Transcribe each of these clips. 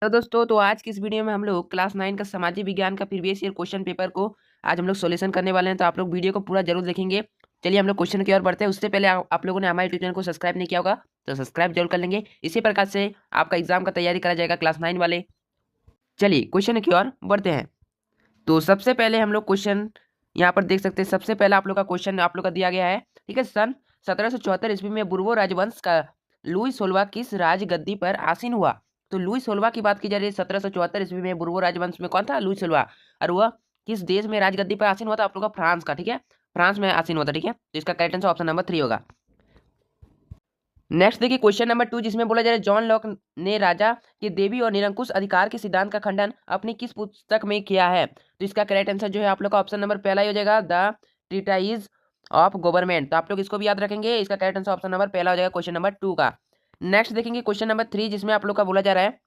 तो दोस्तों आज की इस वीडियो में हम लोग क्लास 9 का सामाजिक विज्ञान का प्रीवियस ईयर क्वेश्चन पेपर को आज हम लोग सॉल्यूशन करने वाले हैं। तो आप लोग वीडियो को पूरा जरूर देखेंगे। चलिए हम लोग क्वेश्चन की ओर बढ़ते हैं। उससे पहले आप लोगों ने हमारे यूट्यूब चैनल को सब्सक्राइब नहीं किया होगा तो सब्सक्राइब जरूर कर लेंगे। इसी प्रकार से आपका एग्जाम का तैयारी करा जाएगा क्लास 9 वाले। चलिए क्वेश्चन की ओर बढ़ते हैं। तो सबसे पहले हम लोग क्वेश्चन यहाँ पर देख सकते हैं। सबसे पहला आप लोग का क्वेश्चन आप लोग का दिया गया है। ठीक है, सन 1774 ईस्वी में बुर्बो राजवंश का लुई 16वां किस राजगद्दी पर आसीन हुआ? तो लुई 16वां की बात की जा रही है। 1774 ईस्वी में बुर्बो राजवंश में कौन था? लुई 16वां। और वह किस देश में राजगद्दी पर आसीन हुआ था? आप लोग का फ्रांस का। ठीक है, फ्रांस में आसीन हुआ था। ठीक है, तो इसका करेक्ट आंसर ऑप्शन नंबर 3 होगा। नेक्स्ट देखिए क्वेश्चन नंबर 2, जिसमें बोला जा रहा है जॉन लॉक ने राजा के देवी और निरंकुश अधिकार के सिद्धांत का खंडन अपनी किस पुस्तक में किया है? तो इसका करेक्ट आंसर जो है आप लोग का ऑप्शन नंबर पहला ही हो जाएगा, द ट्रीटाइज ऑफ गवर्नमेंट। तो आप लोग इसको भी याद रखेंगे। इसका करेक्ट आंसर ऑप्शन नंबर पहला हो जाएगा क्वेश्चन नंबर 2 का। नेक्स्ट देखेंगे क्वेश्चन नंबर 3, जिसमें आप लोग का बोला जा रहा है।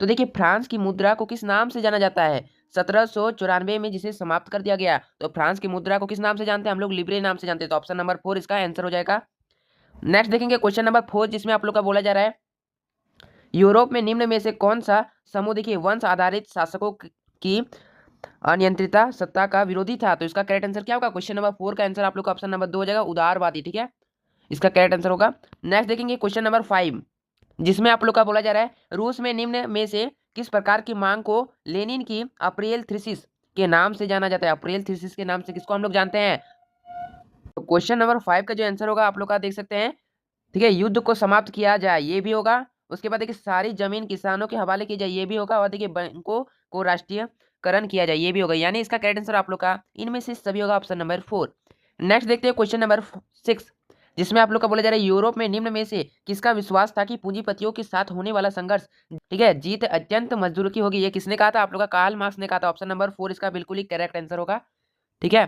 तो देखिए फ्रांस की मुद्रा को किस नाम से जाना जाता है? 1794 में जिसे समाप्त कर दिया गया। तो फ्रांस की मुद्रा को किस नाम से जानते हैं? हम लोग लिब्रे नाम से जानते हैं। तो ऑप्शन नंबर 4 इसका आंसर हो जाएगा। नेक्स्ट देखेंगे क्वेश्चन नंबर 4, जिसमें आप लोग का बोला जा रहा है यूरोप में निम्न में से कौन सा समूह देखिए वंश आधारित शासकों की अनियंत्रिता सत्ता का विरोधी था? तो इसका करेक्ट आंसर क्या होगा? क्वेश्चन नंबर 4 का आंसर आप लोग का ऑप्शन नंबर 2 हो जाएगा, उदारवादी। ठीक है, इसका करेक्ट आंसर होगा। नेक्स्ट देखेंगे क्वेश्चन नंबर 5, जिसमें आप लोग का बोला जा रहा है रूस में निम्न में से किस प्रकार की मांग को लेनिन की अप्रैल थ्रीसिस के नाम से जाना जाता है? अप्रैल थ्रीसिस के नाम से किसको हम लोग जानते हैं? तो क्वेश्चन नंबर 5 का जो आंसर होगा आप लोग का देख सकते हैं। ठीक है, युद्ध को समाप्त किया जाए, ये भी होगा। उसके बाद देखिए सारी जमीन किसानों के हवाले की जाए, ये भी होगा। और देखिए बैंकों को राष्ट्रीयकरण किया जाए, ये भी होगा। यानी इसका करेक्ट आंसर आप लोग का इनमें से सभी होगा, ऑप्शन नंबर 4। नेक्स्ट देखते हैं क्वेश्चन नंबर 6, जिसमें आप लोग का बोला जा रहा है यूरोप में निम्न में से किसका विश्वास था कि पूंजीपतियों के साथ होने वाला संघर्ष, ठीक है, जीत अत्यंत मजदूरों की होगी? ये किसने कहा था? आप लोग का कार्ल मार्क्स ने कहा था। ऑप्शन नंबर 4 इसका बिल्कुल ही करेक्ट आंसर होगा। ठीक है,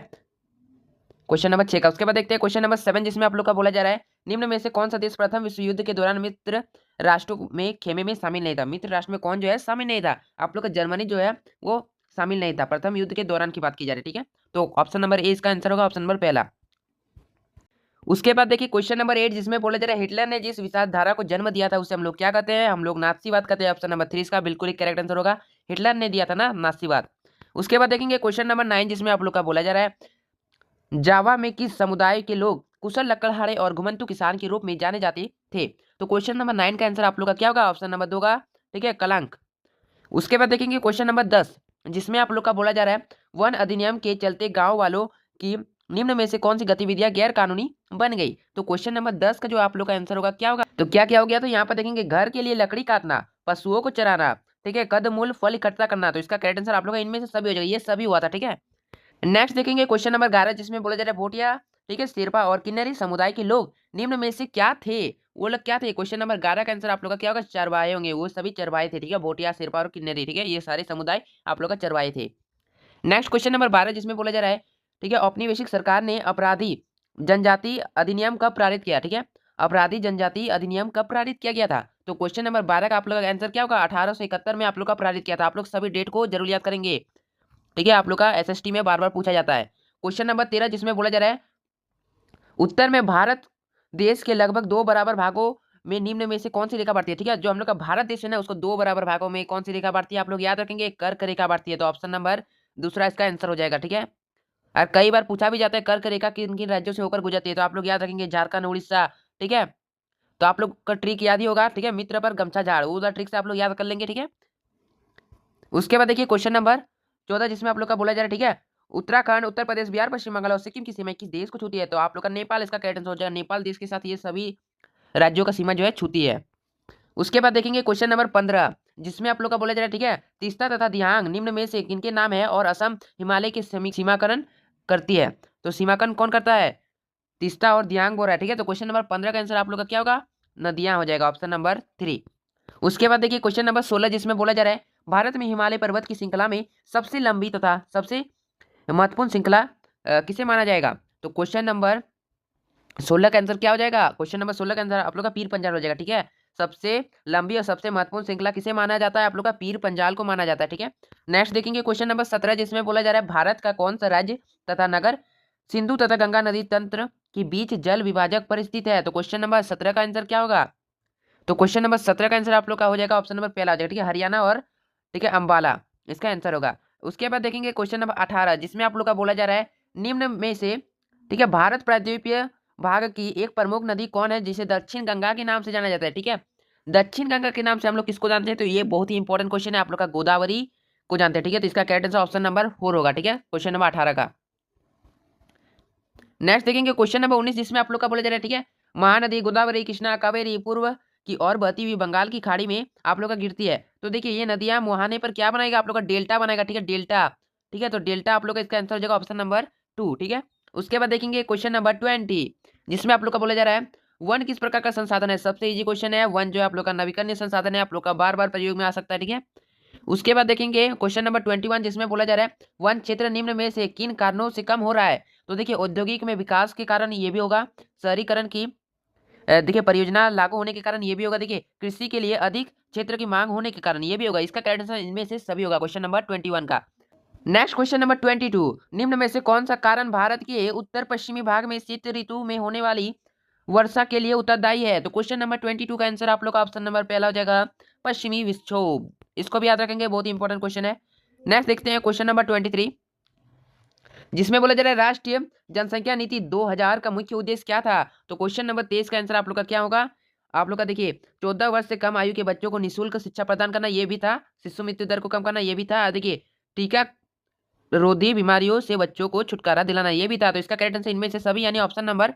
क्वेश्चन नंबर 6 का। उसके बाद देखते हैं क्वेश्चन नंबर 7, जिसमें आप लोग का बोला जा रहा है निम्न में से कौन सा देश प्रथम विश्व युद्ध के दौरान मित्र राष्ट्रों में खेमे में शामिल नहीं था? मित्र राष्ट्र में कौन जो है शामिल नहीं था? आप लोग का जर्मनी जो है वो शामिल नहीं था। प्रथम युद्ध के दौरान की बात की जा रही है। ठीक है, तो ऑप्शन नंबर ए इसका आंसर होगा, ऑप्शन नंबर पहला। उसके बाद देखिए क्वेश्चन नंबर 8, जिसमें बोला जा रहा है हिटलर ने जिस विचारधारा को जन्म दिया था उसे हम लोग क्या कहते हैं? हम लोग नाथसीवाद कहते हैं। ऑप्शन नंबर 3 इसका बिल्कुल ही करेक्ट आंसर होगा। हिटलर ने दिया था ना नाथसीवाद। उसके बाद देखेंगे क्वेश्चन नंबर 9, जिसमें आप लोग का बोला जा रहा है जावा में किस समुदाय के लोग कुशल लकड़हारे और घुमंतु किसान के रूप में जाने जाते थे? तो क्वेश्चन नंबर 9 का आंसर आप लोग का क्या होगा? ऑप्शन नंबर 2 का। ठीक है, कलंक। उसके बाद देखेंगे क्वेश्चन नंबर 10, जिसमें आप लोग का बोला जा रहा है वन अधिनियम के चलते गांव वालों की निम्न में से कौन सी गतिविधियां गैर कानूनी बन गई? तो क्वेश्चन नंबर 10 का जो आप लोग का आंसर होगा क्या होगा? तो क्या क्या हो गया? तो यहाँ पर देखेंगे घर के लिए लकड़ी काटना, पशुओं को चराना, ठीक है, कदमूल फल इकट्ठा करना। तो इसका करेक्ट आंसर आप लोग का इनमें से सभी हो जाएगा, ये सभी हुआ था। ठीक है, नेक्स्ट देखेंगे क्वेश्चन नंबर 11, जिसमें बोला जा रहा है भोटिया, ठीक है, शेरपा और किन्नरी समुदाय के लोग निम्न में से क्या थे? वो लोग क्या थे? क्वेश्चन नंबर 11 का आंसर आप लोग का क्या होगा? चरवाहे होंगे। वो सभी चरवाहे थे। ठीक है, भोटिया, शेरपा और किन्नरी, ठीक है, ये सारे समुदाय आप लोग का चरवाहे थे। नेक्स्ट क्वेश्चन नंबर 12, जिसमें बोला जा रहा है ठीक है औपनिवेशिक सरकार ने अपराधी जनजाति अधिनियम कब पारित किया? ठीक है, अपराधी जनजाति अधिनियम कब पारित किया गया था? तो क्वेश्चन नंबर 12 का आप लोग का आंसर क्या होगा? 1871 में आप लोग का पारित किया था। आप लोग सभी डेट को जरूर याद करेंगे। ठीक है, आप लोग का एसएसटी में बार बार पूछा जाता है। क्वेश्चन नंबर 13, जिसमें बोला जा रहा है उत्तर में भारत देश के लगभग 2 बराबर भागों में निम्न में से कौन सी रेखा बढ़ती है? ठीक है, जो हम लोग का भारत देश है ना उसको 2 बराबर भागों में कौन सी रेखा बढ़ती है? आप लोग याद रखेंगे, कर्क रेखा बढ़ती है। तो ऑप्शन नंबर दूसरा इसका आंसर हो जाएगा। ठीक है, और कई बार पूछा भी जाता है कर्क रेखा किन किन राज्यों से होकर गुजरती है? तो आप लोग याद रखेंगे झारखंड, उड़ीसा। ठीक है, तो आप लोग का ट्रिक याद ही होगा। ठीक है, मित्र पर गमछा झाड़, वो ट्रिक से आप लोग याद कर लेंगे। ठीक है, उसके बाद देखिए क्वेश्चन नंबर 14, जिसमें आप लोग का बोला जा रहा है ठीक है उत्तराखंड, उत्तर प्रदेश, बिहार, पश्चिम बंगाल और सिक्किम की सीमा किस देश को छूती है? तो आप लोग का नेपाल इसका करेक्ट हो जाएगा। नेपाल देश के साथ ये सभी राज्यों का सीमा जो है छूती है। उसके बाद देखेंगे क्वेश्चन नंबर 15, जिसमें आप लोग का बोला जा रहा है ठीक है तीस्ता तथा दिहांग निम्न में से किनके नाम है और असम हिमालय के सीमाकरण करती है? तो सीमाकरण कौन करता है? तीस्ता और दिहांग बोल रहा है। ठीक है, तो क्वेश्चन नंबर 15 का आंसर आप लोग का क्या होगा? नदियां हो जाएगा, ऑप्शन नंबर 3। उसके बाद देखिए क्वेश्चन नंबर 16, जिसमें बोला जा रहा है भारत में हिमालय पर्वत की श्रृंखला में सबसे लंबी तथा सबसे महत्वपूर्ण श्रृंखला किसे माना जाएगा? तो क्वेश्चन नंबर 16 का आंसर क्या हो जाएगा? क्वेश्चन नंबर 16 का आंसर आप लोग का पीर पंजाल हो जाएगा। ठीक है, सबसे लंबी और सबसे महत्वपूर्ण श्रृंखला किसे माना जाता है? आप लोग का पीर पंजाल को माना जाता है। ठीक है, नेक्स्ट देखेंगे क्वेश्चन नंबर 17, जिसमें बोला जा रहा है भारत का कौन सा राज्य तथा नगर सिंधु तथा गंगा नदी तंत्र के बीच जल विभाजक पर स्थित है? तो क्वेश्चन नंबर 17 का आंसर क्या होगा? तो क्वेश्चन नंबर 17 का आंसर आप लोग का हो जाएगा ऑप्शन नंबर पहला हो जाएगा, ठीक है, हरियाणा और ठीक है अम्बाला इसका आंसर होगा। उसके बाद देखेंगे क्वेश्चन नंबर 18 जिसमें आप लोग का बोला जा रहा है निम्न में से ठीक है भारत प्रायद्वीपीय भाग की एक प्रमुख नदी कौन है जिसे दक्षिण गंगा के नाम से जाना जाता है, ठीक है। दक्षिण गंगा के नाम से हम लोग किसको जानते हैं, तो ये बहुत ही इंपॉर्टेंट क्वेश्चन है, आप लोग का गोदावरी को जानते हैं, ठीक है। तो इसका करेक्ट आंसर ऑप्शन नंबर 4 होगा, ठीक है, क्वेश्चन नंबर 18 का। नेक्स्ट देखेंगे क्वेश्चन नंबर 19 जिसमें आप लोग का बोला जा रहा है ठीक है महानदी गोदावरी कृष्णा कावेरी पूर्व की और बहती हुई बंगाल की खाड़ी में आप लोग का गिरती है। तो देखिए ये नदियां मुहाने पर क्या बनाएगा, आप लोग का डेल्टा बनाएगा, ठीक है, डेल्टा, ठीक है। तो डेल्टा आप लोग का इसका आंसर हो जाएगा ऑप्शन नंबर 2, ठीक है। उसके बाद देखेंगे क्वेश्चन नंबर 20 जिसमें आप लोग का बोला जा रहा है वन किस प्रकार का संसाधन है। सबसे इजी क्वेश्चन है, वन जो है आप लोग का नवीकरणीय संसाधन है, आप लोग का बार बार प्रयोग में आ सकता है, ठीक है। उसके बाद देखेंगे क्वेश्चन नंबर 21 जिसमें बोला जा रहा है वन क्षेत्र निम्न में से किन कारणों से कम हो रहा है। तो देखिए औद्योगिक में विकास के कारण ये भी होगा, शहरीकरण की देखिए परियोजना लागू होने के कारण ये भी होगा, देखिए कृषि के लिए अधिक क्षेत्र की मांग होने के कारण ये भी होगा। इसका करेक्ट आंसर इनमें से सभी होगा क्वेश्चन नंबर 21 का। नेक्स्ट क्वेश्चन नंबर 22 निम्न में से कौन सा कारण भारत के उत्तर पश्चिमी भाग में शीत ऋतु में होने वाली वर्षा के लिए उत्तरदायी है। तो क्वेश्चन नंबर 22 का आंसर आप लोग का ऑप्शन नंबर पहला हो जाएगा पश्चिमी विक्षोभ, इसको भी याद रखेंगे, बहुत ही इंपॉर्टेंट क्वेश्चन है। नेक्स्ट देखते हैं क्वेश्चन नंबर 23 जिसमें बोला जा रहा है राष्ट्रीय जनसंख्या नीति 2000 का मुख्य उद्देश्य क्या था। तो क्वेश्चन नंबर 23 का आंसर आप लोग का क्या होगा, आप लोग का देखिए 14 वर्ष से कम आयु के बच्चों को निःशुल्क शिक्षा प्रदान करना ये भी था, शिशु मृत्यु दर को कम करना ये भी था, देखिए टीका रोधी बीमारियों से बच्चों को छुटकारा दिलाना ये भी था। तो इसका करेक्ट आंसर इनमें से सभी यानी ऑप्शन नंबर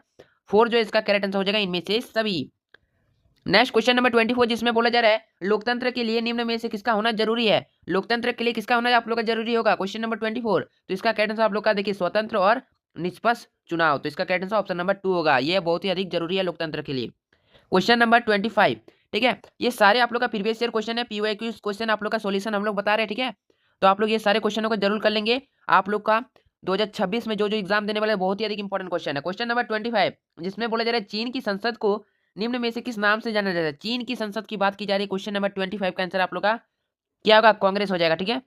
4 जो इसका करेक्ट आंसर हो जाएगा इनमें से सभी। नेक्स्ट क्वेश्चन नंबर 24 जिसमें बोला जा रहा है लोकतंत्र के लिए निम्न में से किसका होना जरूरी है। लोकतंत्र के लिए किसका होना आप लोग का जरूरी होगा क्वेश्चन नंबर 24। तो इसका करेक्ट आंसर आप लोग का देखिए स्वतंत्र और निष्पक्ष चुनाव, तो इसका करेक्ट आंसर ऑप्शन नंबर 2 होगा, यह बहुत ही अधिक जरूरी है लोकतंत्र के लिए। क्वेश्चन नंबर 25 ठीक है, ये सारे आप लोग का प्रीवियस ईयर क्वेश्चन है, पीवाईक्यू क्वेश्चन आप लोग का सॉल्यूशन हम लोग बता रहे हैं, ठीक है। तो आप लोग ये सारे क्वेश्चनों को जरूर कर लेंगे, आप लोग का 2026 में जो जो एग्जाम देने वाले बहुत ही अधिक इंपॉर्टेंट क्वेश्चन है। क्वेश्चन नंबर 25 जिसमें बोला जा रहा है चीन की संसद को निम्न में से किस नाम से जाना जाता है। चीन की संसद की बात की जा रही है, क्वेश्चन नंबर 25 का आंसर आप लोग का क्या होगा, कांग्रेस हो जाएगा, ठीक है।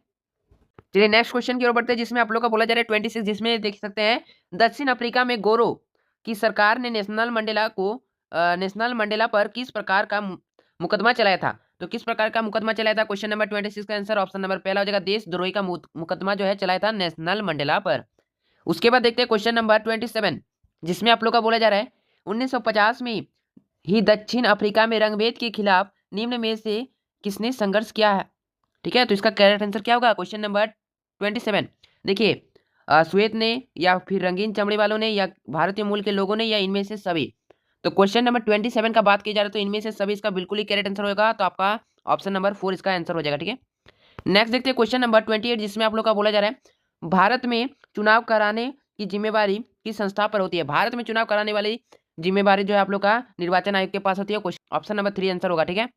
चलिए नेक्स्ट क्वेश्चन की ओर बढ़ते हैं जिसमें आप लोग का बोला जा रहा है 26 जिसमें देख सकते हैं दक्षिण अफ्रीका में गोरो की सरकार ने नेशनल मंडेला पर किस प्रकार का मुकदमा चलाया था। तो किस प्रकार का मुकदमा चलाया था, क्वेश्चन नंबर 26 का आंसर ऑप्शन नंबर पहला हो जाएगा देशद्रोही का मुकदमा जो है चलाया था नेशनल मंडेला पर। उसके बाद देखते हैं क्वेश्चन नंबर 27 जिसमें आप लोग का बोला जा रहा है 1950 में ही दक्षिण अफ्रीका में रंगभेद के खिलाफ निम्न में से किसने संघर्ष किया है, ठीक है। तो इसका करेक्ट आंसर क्या होगा क्वेश्चन नंबर 27, देखिए श्वेत ने या फिर रंगीन चमड़े वालों ने या भारतीय मूल के लोगों ने या इनमें से सभी। तो क्वेश्चन नंबर 27 का बात की जा रहा है तो इनमें से सभी इसका बिल्कुल ही करेक्ट आंसर होगा, तो आपका ऑप्शन नंबर 4 इसका आंसर हो जाएगा, ठीक है। नेक्स्ट देखते हैं क्वेश्चन नंबर 28 जिसमें आप लोग का बोला जा रहा है भारत में चुनाव कराने की जिम्मेवारी किस संस्था पर होती है। भारत में चुनाव कराने वाली जिम्मेवारी जो है आप लोग का निर्वाचन आयोग के पास होती है, ऑप्शन नंबर 3 आंसर होगा, ठीक है।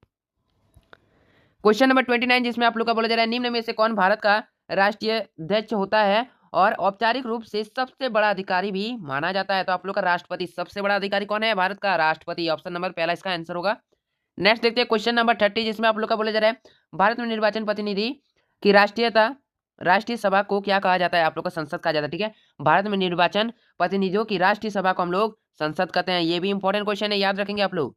क्वेश्चन नंबर 29 जिसमें आप लोग का बोला जा रहा है निम्न में से कौन भारत का राष्ट्रीय अध्यक्ष होता है और औपचारिक रूप से सबसे बड़ा अधिकारी भी माना जाता है। तो आप लोग का राष्ट्रपति, सबसे बड़ा अधिकारी कौन है भारत का, राष्ट्रपति, ऑप्शन नंबर पहला इसका आंसर होगा। नेक्स्ट देखते हैं क्वेश्चन नंबर 30 जिसमें आप लोग का बोला जा रहा है भारत में निर्वाचन प्रतिनिधि की राष्ट्रीय सभा को क्या कहा जाता है, आप लोग का संसद कहा जाता है, ठीक है। भारत में निर्वाचन प्रतिनिधियों की राष्ट्रीय सभा को हम लोग संसद कहते हैं, ये भी इंपॉर्टेंट क्वेश्चन है, याद रखेंगे आप लोग।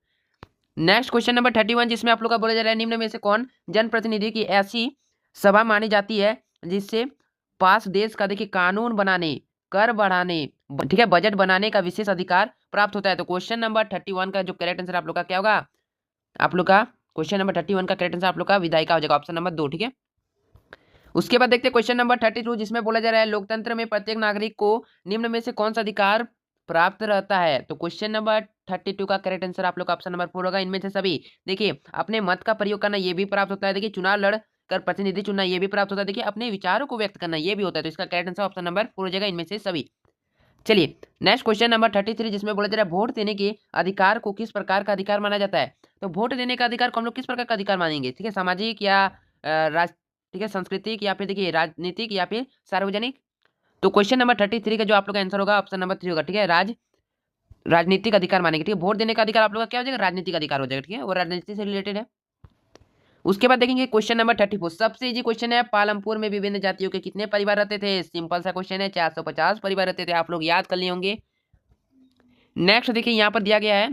नेक्स्ट क्वेश्चन नंबर 31 जिसमें आप लोग का बोला जा रहा है निम्न में से कौन जनप्रतिनिधि की ऐसी सभा मानी जाती है जिससे पास देश का देखिए कानून बनाने, कर बढ़ाने, ठीक है, बजट बनाने का विशेष अधिकार प्राप्त होता है। तो क्वेश्चन नंबर 31 का जो करेक्ट आंसर आप लोग का क्या होगा, आप लोग का क्वेश्चन नंबर 31 का करेक्ट आंसर आप लोग का विधायिका हो जाएगा, ऑप्शन नंबर 2, ठीक है। उसके बाद देखते हैं क्वेश्चन नंबर 32 जिसमें बोला जा रहा है लोकतंत्र में प्रत्येक नागरिक को निम्न में से कौन सा अधिकार प्राप्त रहता है। तो क्वेश्चन नंबर 32 का करेक्ट आंसर आप लोग का ऑप्शन नंबर 4 होगा, इनमें से सभी। देखिए अपने मत का प्रयोग करना ये भी प्राप्त होता है, देखिए चुनाव लड़ कर प्रतिनिधि चुनना ये भी प्राप्त होता है, देखिए अपने विचारों को व्यक्त करना ये भी होता है। तो इसका करेक्ट आंसर ऑप्शन नंबर 4 हो जाएगा, इनमें से सभी। चलिए नेक्स्ट क्वेश्चन नंबर 33 जिसमें बोला जा रहा है वोट देने के अधिकार को किस प्रकार का अधिकार माना जाता है। तो वोट देने का अधिकार को हम लोग किस प्रकार का अधिकार मानेंगे, ठीक है, सामाजिक या राज ठीक है सांस्कृतिक या फिर देखिए राजनीतिक या फिर सार्वजनिक। तो क्वेश्चन नंबर 33 का जो आप लोग का आंसर होगा ऑप्शन नंबर 3 होगा, ठीक है, राजनीतिक अधिकार मानेंगे, ठीक है। वोट देने का अधिकार आप लोग का क्या हो जाएगा, राजनीतिक अधिकार हो जाएगा, ठीक है, वो राजनीति से रिलेटेड है। उसके बाद देखेंगे क्वेश्चन नंबर 34 सबसे इजी क्वेश्चन है पालमपुर में विभिन्न जातियों के कितने परिवार रहते थे। सिंपल सा क्वेश्चन है, 450 परिवार रहते थे, आप लोग याद कर लिए होंगे। नेक्स्ट देखिए यहाँ पर दिया गया है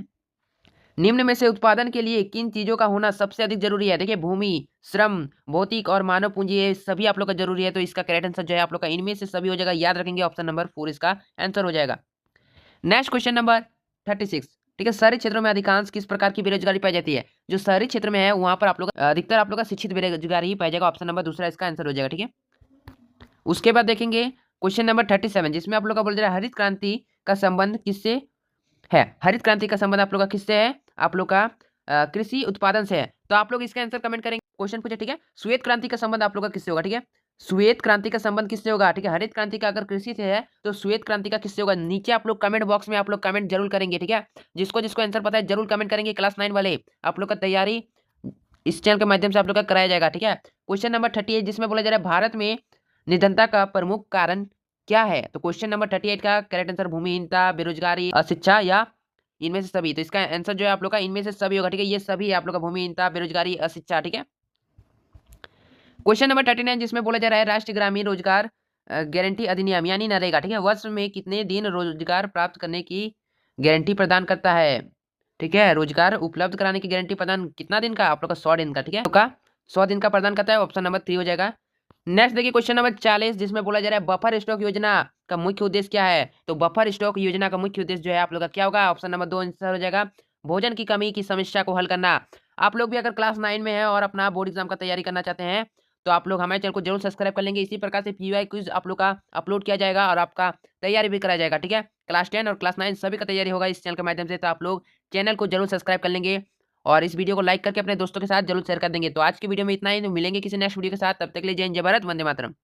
निम्न में से उत्पादन के लिए किन चीजों का होना सबसे अधिक जरूरी है? देखिए, भूमि, श्रम, भौतिक और मानव पूंजी, ये सभी आप लोग का जरूरी है। तो इसका करेक्ट आंसर जो है आप लोग का इनमें से सभी हो जाएगा। याद रखेंगे, ऑप्शन नंबर 4 इसका आंसर हो जाएगा। Next question number 36। ठीक है, शहरी क्षेत्रों में अधिकांश किस प्रकार की बेरोजगारी पाई जाती है? जो शहरी क्षेत्र में है वहां पर आप लोग अधिकतर आप लोग का शिक्षित बेरोजगारी ही पाई जाएगा। ऑप्शन नंबर दूसरा इसका आंसर हो जाएगा। ठीक है, उसके बाद देखेंगे क्वेश्चन नंबर 37, जिसमें आप लोग का बोल रहा है हरित क्रांति का संबंध किससे है? हरित क्रांति का संबंध आप लोग का किससे है? आप लोग का कृषि उत्पादन से है। तो आप लोग इसका आंसर कमेंट करेंगे। क्वेश्चन पूछे, ठीक है, श्वेत क्रांति का संबंध आप लोग का किससे होगा? ठीक है, श्वेत क्रांति का संबंध किससे होगा? ठीक है, हरित क्रांति का अगर कृषि से है तो श्वेत क्रांति का किससे होगा? नीचे आप लोग कमेंट बॉक्स में आप लोग कमेंट जरूर करेंगे। ठीक है, जिसको जिसको आंसर पता है जरूर कमेंट करेंगे। क्लास 9 वाले आप लोग का तैयारी इस चैनल के माध्यम से आप लोग का कराया जाएगा। ठीक है, क्वेश्चन नंबर 38, जिसमें बोला जा रहा है भारत में निधनता का प्रमुख कारण क्या है? तो क्वेश्चन नंबर 38 का करेक्ट आंसर भूमिहीनता, बेरोजगारी, अशिक्षा या इनमें से सभी। तो इसका आंसर जो है आप लोग का इनमें से सभी होगा। ठीक है, ये सभी है आप लोग का भूमिहीनता, बेरोजगारी, अशिक्षा। ठीक है, क्वेश्चन नंबर 39, जिसमें बोला जा रहा है राष्ट्रीय ग्रामीण रोजगार गारंटी अधिनियम यानी नरेगा, ठीक है, वर्ष में कितने दिन रोजगार प्राप्त करने की गारंटी प्रदान करता है? ठीक है, रोजगार उपलब्ध कराने की गारंटी प्रदान कितना दिन का? आप लोग का 100 दिन का। ठीक है, तो का 100 दिन का प्रदान करता है। ऑप्शन नंबर 3 हो जाएगा। नेक्स्ट देखिए क्वेश्चन नंबर 40, जिसमें बोला जा रहा है बफर स्टॉक योजना का मुख्य उद्देश्य क्या है? तो बफर स्टॉक योजना का मुख्य उद्देश्य जो है आप लोग का क्या होगा? ऑप्शन नंबर 2 आंसर हो जाएगा। भोजन की कमी की समस्या को हल करना। आप लोग भी अगर क्लास 9 में है और अपना बोर्ड एग्जाम का तैयारी करना चाहते हैं तो आप लोग हमारे चैनल को जरूर सब्सक्राइब कर लेंगे। इसी प्रकार से पीवाई क्विज आप लोग का अपलोड किया जाएगा और आपका तैयारी भी कराया जाएगा। ठीक है, क्लास 10 और क्लास 9 सभी का तैयारी होगा इस चैनल के माध्यम से। तो आप लोग चैनल को जरूर सब्सक्राइब कर लेंगे और इस वीडियो को लाइक करके अपने दोस्तों के साथ जरूर शेयर कर देंगे। तो आज की वीडियो में इतना ही, तो मिलेंगे किसी नेक्स्ट वीडियो के साथ। तब तक के लिए जय हिंद, जय भारत, वंदे मातरम।